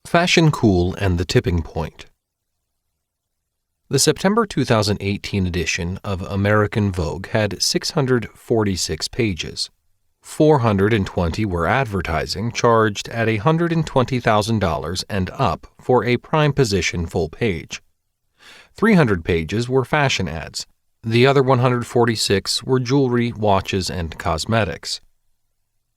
Fashion Cool and the Tipping Point. The September 2018 edition of American Vogue had 646 pages. 420 were advertising charged at $120,000 and up for a prime position full page. 300 pages were fashion ads. The other 146 were jewelry, watches, and cosmetics.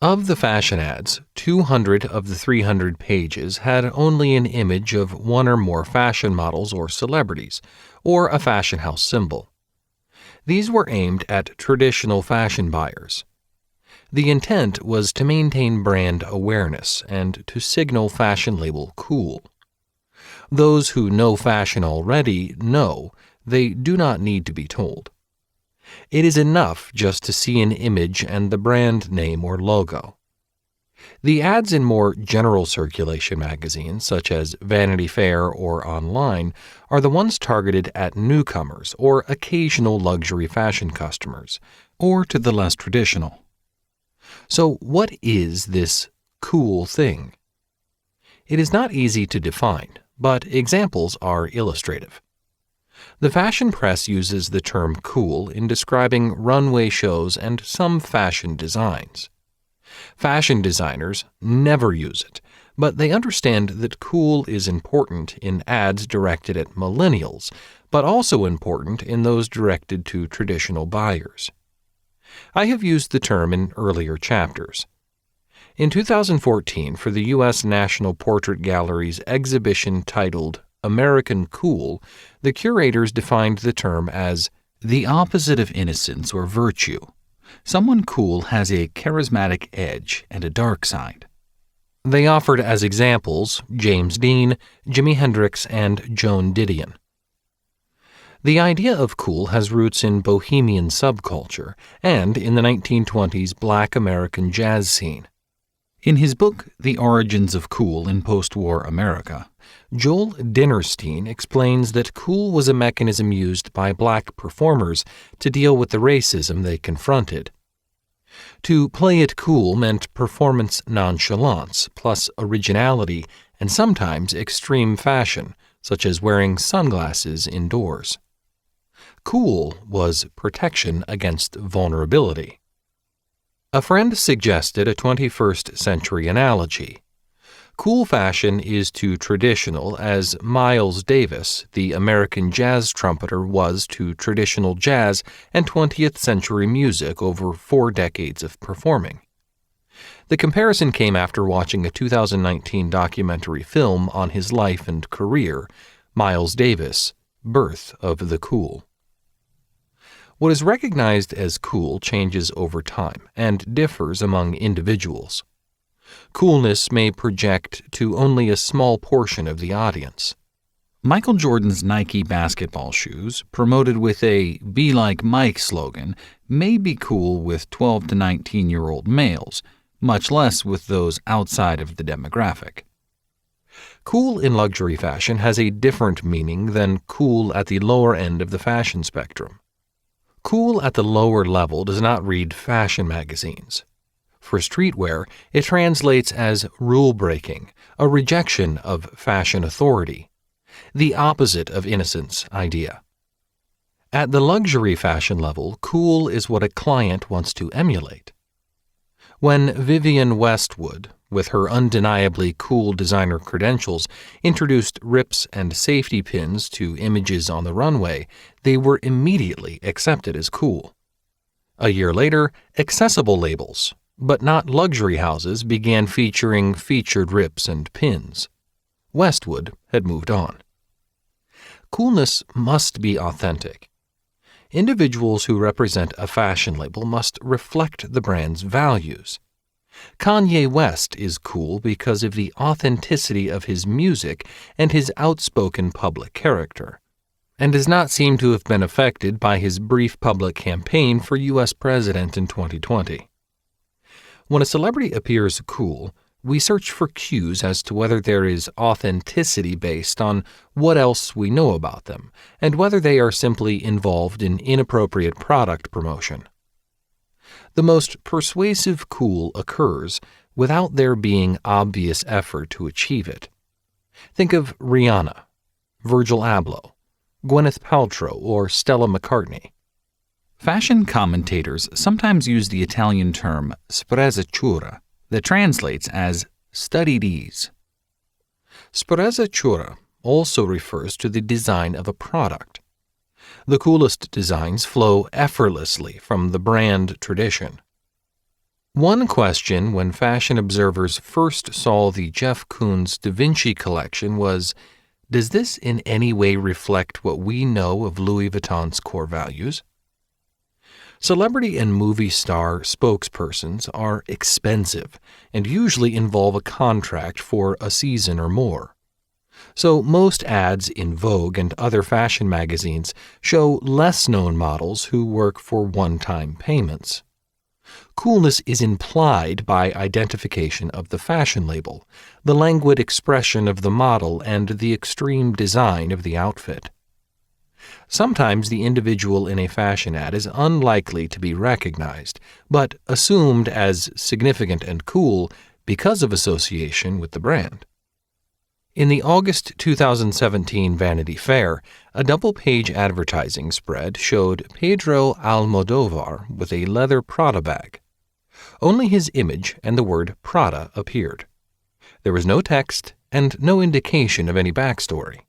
Of the fashion ads, 200 of the 300 pages had only an image of one or more fashion models or celebrities, or a fashion house symbol. These were aimed at traditional fashion buyers. The intent was to maintain brand awareness and to signal fashion label cool. Those who know fashion already know they do not need to be told. It is enough just to see an image and the brand name or logo. The ads in more general circulation magazines, such as Vanity Fair or online, are the ones targeted at newcomers or occasional luxury fashion customers, or to the less traditional. So what is this cool thing? It is not easy to define, but examples are illustrative. The fashion press uses the term cool in describing runway shows and some fashion designs. Fashion designers never use it, but they understand that cool is important in ads directed at millennials, but also important in those directed to traditional buyers. I have used the term in earlier chapters. In 2014, for the U.S. National Portrait Gallery's exhibition titled American Cool, the curators defined the term as the opposite of innocence or virtue. Someone cool has a charismatic edge and a dark side. They offered as examples James Dean, Jimi Hendrix, and Joan Didion. The idea of cool has roots in bohemian subculture and in the 1920s Black American jazz scene. In his book, The Origins of Cool in Post-War America, Joel Dinerstein explains that cool was a mechanism used by black performers to deal with the racism they confronted. To play it cool meant performance nonchalance, plus originality and sometimes extreme fashion, such as wearing sunglasses indoors. Cool was protection against vulnerability. A friend suggested a 21st century analogy. Cool fashion is to traditional as Miles Davis, the American jazz trumpeter, was to traditional jazz and 20th century music over 4 decades of performing. The comparison came after watching a 2019 documentary film on his life and career, Miles Davis, Birth of the Cool. What is recognized as cool changes over time and differs among individuals. Coolness may project to only a small portion of the audience. Michael Jordan's Nike basketball shoes, promoted with a "Be Like Mike" slogan, may be cool with 12 to 19-year-old males, much less with those outside of the demographic. Cool in luxury fashion has a different meaning than cool at the lower end of the fashion spectrum. Cool at the lower level does not read fashion magazines. For streetwear, it translates as rule-breaking, a rejection of fashion authority, the opposite of innocence idea. At the luxury fashion level, cool is what a client wants to emulate. When Vivienne Westwood, with her undeniably cool designer credentials, introduced rips and safety pins to images on the runway, they were immediately accepted as cool. A year later, accessible labels, but not luxury houses, began featuring featured rips and pins. Westwood had moved on. Coolness must be authentic. Individuals who represent a fashion label must reflect the brand's values. Kanye West is cool because of the authenticity of his music and his outspoken public character, and does not seem to have been affected by his brief public campaign for U.S. president in 2020. When a celebrity appears cool, we search for cues as to whether there is authenticity based on what else we know about them, and whether they are simply involved in inappropriate product promotion. The most persuasive cool occurs without there being obvious effort to achieve it. Think of Rihanna, Virgil Abloh, Gwyneth Paltrow, or Stella McCartney. Fashion commentators sometimes use the Italian term sprezzatura that translates as studied ease. Sprezzatura also refers to the design of a product. The coolest designs flow effortlessly from the brand tradition. One question when fashion observers first saw the Jeff Koons Da Vinci collection was, does this in any way reflect what we know of Louis Vuitton's core values? Celebrity and movie star spokespersons are expensive and usually involve a contract for a season or more. So most ads in Vogue and other fashion magazines show less-known models who work for one-time payments. Coolness is implied by identification of the fashion label, the languid expression of the model, and the extreme design of the outfit. Sometimes the individual in a fashion ad is unlikely to be recognized, but assumed as significant and cool because of association with the brand. In the August 2017 Vanity Fair, a double-page advertising spread showed Pedro Almodovar with a leather Prada bag. Only his image and the word Prada appeared. There was no text and no indication of any backstory.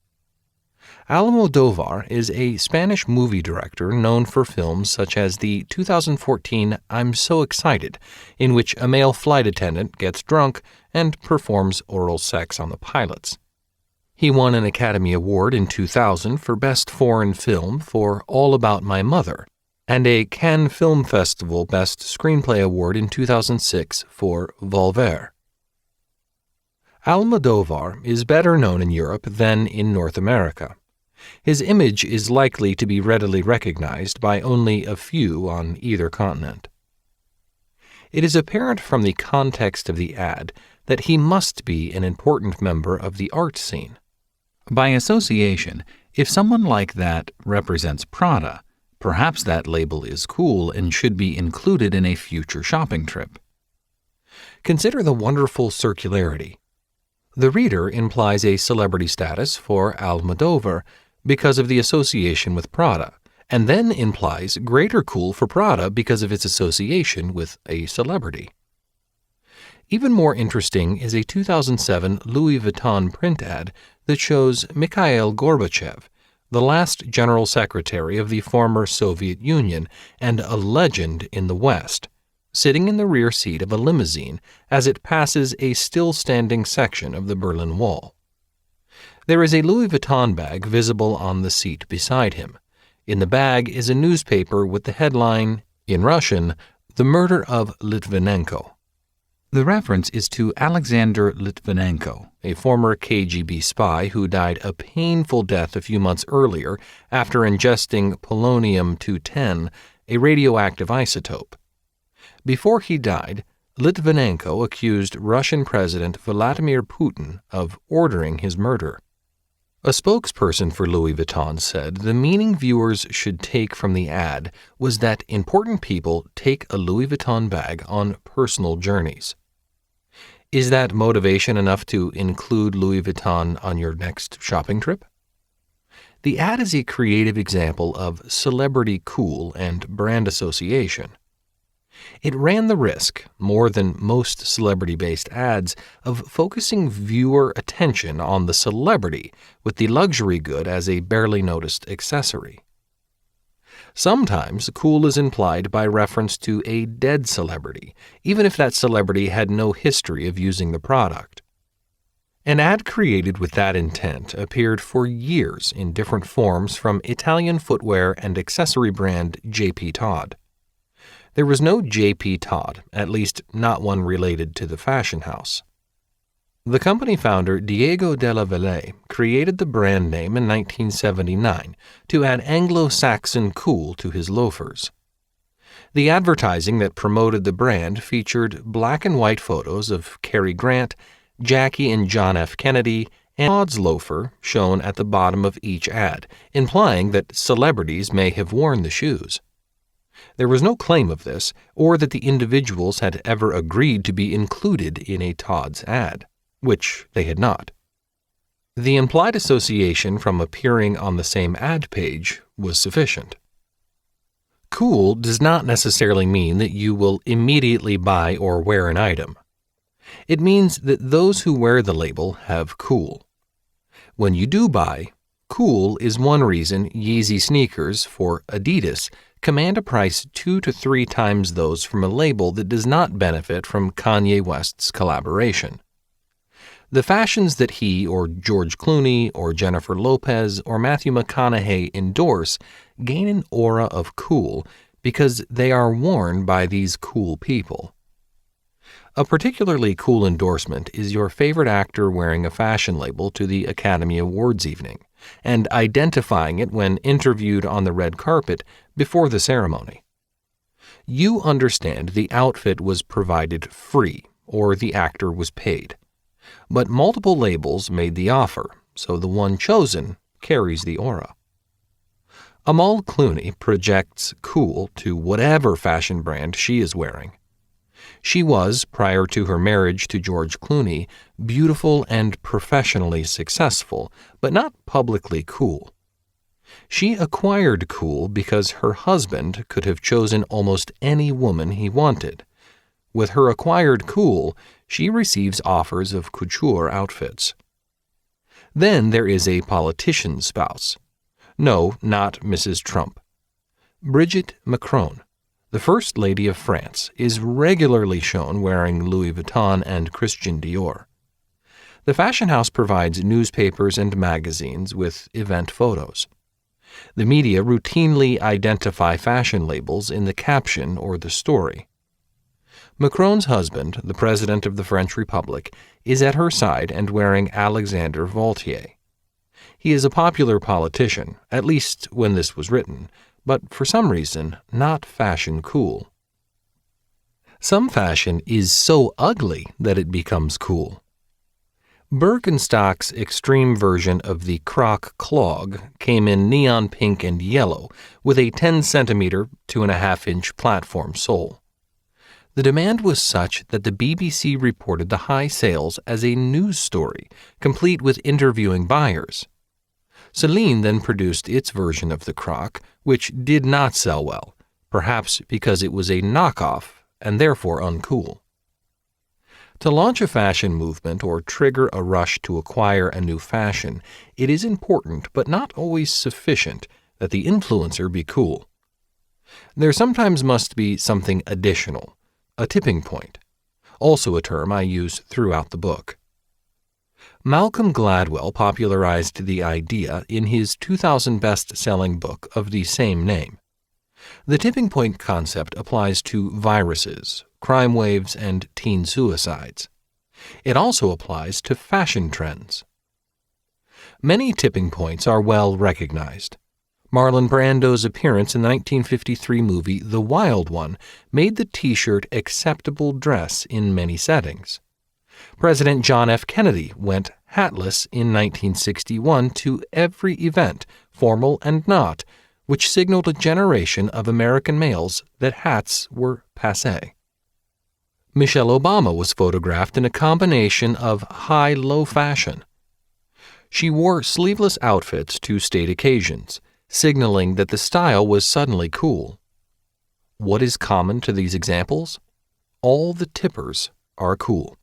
Almodovar is a Spanish movie director known for films such as the 2014 I'm So Excited, in which a male flight attendant gets drunk and performs oral sex on the pilots. He won an Academy Award in 2000 for Best Foreign Film for All About My Mother, and a Cannes Film Festival Best Screenplay Award in 2006 for Volver. Almodovar is better known in Europe than in North America. His image is likely to be readily recognized by only a few on either continent. It is apparent from the context of the ad that he must be an important member of the art scene. By association, if someone like that represents Prada, perhaps that label is cool and should be included in a future shopping trip. Consider the wonderful circularity. The reader implies a celebrity status for Almodovar because of the association with Prada, and then implies greater cool for Prada because of its association with a celebrity. Even more interesting is a 2007 Louis Vuitton print ad that shows Mikhail Gorbachev, the last General Secretary of the former Soviet Union and a legend in the West, sitting in the rear seat of a limousine as it passes a still-standing section of the Berlin Wall. There is a Louis Vuitton bag visible on the seat beside him. In the bag is a newspaper with the headline, in Russian, The Murder of Litvinenko. The reference is to Alexander Litvinenko, a former KGB spy who died a painful death a few months earlier after ingesting polonium-210, a radioactive isotope. Before he died, Litvinenko accused Russian President Vladimir Putin of ordering his murder. A spokesperson for Louis Vuitton said the meaning viewers should take from the ad was that important people take a Louis Vuitton bag on personal journeys. Is that motivation enough to include Louis Vuitton on your next shopping trip? The ad is a creative example of celebrity cool and brand association. It ran the risk, more than most celebrity-based ads, of focusing viewer attention on the celebrity with the luxury good as a barely noticed accessory. Sometimes cool is implied by reference to a dead celebrity, even if that celebrity had no history of using the product. An ad created with that intent appeared for years in different forms from Italian footwear and accessory brand J.P. Todd. There was no J.P. Todd, at least not one related to the fashion house. The company founder Diego Della Valle created the brand name in 1979 to add Anglo-Saxon cool to his loafers. The advertising that promoted the brand featured black and white photos of Cary Grant, Jackie and John F. Kennedy, and Todd's loafer shown at the bottom of each ad, implying that celebrities may have worn the shoes. There was no claim of this, or that the individuals had ever agreed to be included in a Todd's ad, which they had not. The implied association from appearing on the same ad page was sufficient. Cool does not necessarily mean that you will immediately buy or wear an item. It means that those who wear the label have cool. When you do buy, cool is one reason Yeezy sneakers for Adidas command a price 2 to 3 times those from a label that does not benefit from Kanye West's collaboration. The fashions that he or George Clooney or Jennifer Lopez or Matthew McConaughey endorse gain an aura of cool because they are worn by these cool people. A particularly cool endorsement is your favorite actor wearing a fashion label to the Academy Awards evening and identifying it when interviewed on the red carpet before the ceremony. You understand the outfit was provided free or the actor was paid. But multiple labels made the offer, so the one chosen carries the aura. Amal Clooney projects cool to whatever fashion brand she is wearing. She was, prior to her marriage to George Clooney, beautiful and professionally successful, but not publicly cool. She acquired cool because her husband could have chosen almost any woman he wanted. With her acquired cool, she receives offers of couture outfits. Then there is a politician's spouse. No, not Mrs. Trump. Brigitte Macron, the First Lady of France, is regularly shown wearing Louis Vuitton and Christian Dior. The fashion house provides newspapers and magazines with event photos. The media routinely identify fashion labels in the caption or the story. Macron's husband, the President of the French Republic, is at her side and wearing Alexander Vauthier. He is a popular politician, at least when this was written, but for some reason not fashion cool. Some fashion is so ugly that it becomes cool. Birkenstock's extreme version of the Croc clog came in neon pink and yellow with a 10-centimeter, 2.5-inch platform sole. The demand was such that the BBC reported the high sales as a news story, complete with interviewing buyers. Celine then produced its version of the Croc, which did not sell well, perhaps because it was a knockoff and therefore uncool. To launch a fashion movement or trigger a rush to acquire a new fashion, it is important, but not always sufficient, that the influencer be cool. There sometimes must be something additional, a tipping point, also a term I use throughout the book. Malcolm Gladwell popularized the idea in his 2000 best-selling book of the same name. The tipping point concept applies to viruses, crime waves, and teen suicides. It also applies to fashion trends. Many tipping points are well recognized. Marlon Brando's appearance in the 1953 movie The Wild One made the T-shirt acceptable dress in many settings. President John F. Kennedy went hatless in 1961 to every event, formal and not, which signaled a generation of American males that hats were passé. Michelle Obama was photographed in a combination of high-low fashion. She wore sleeveless outfits to state occasions, signaling that the style was suddenly cool. What is common to these examples? All the tippers are cool.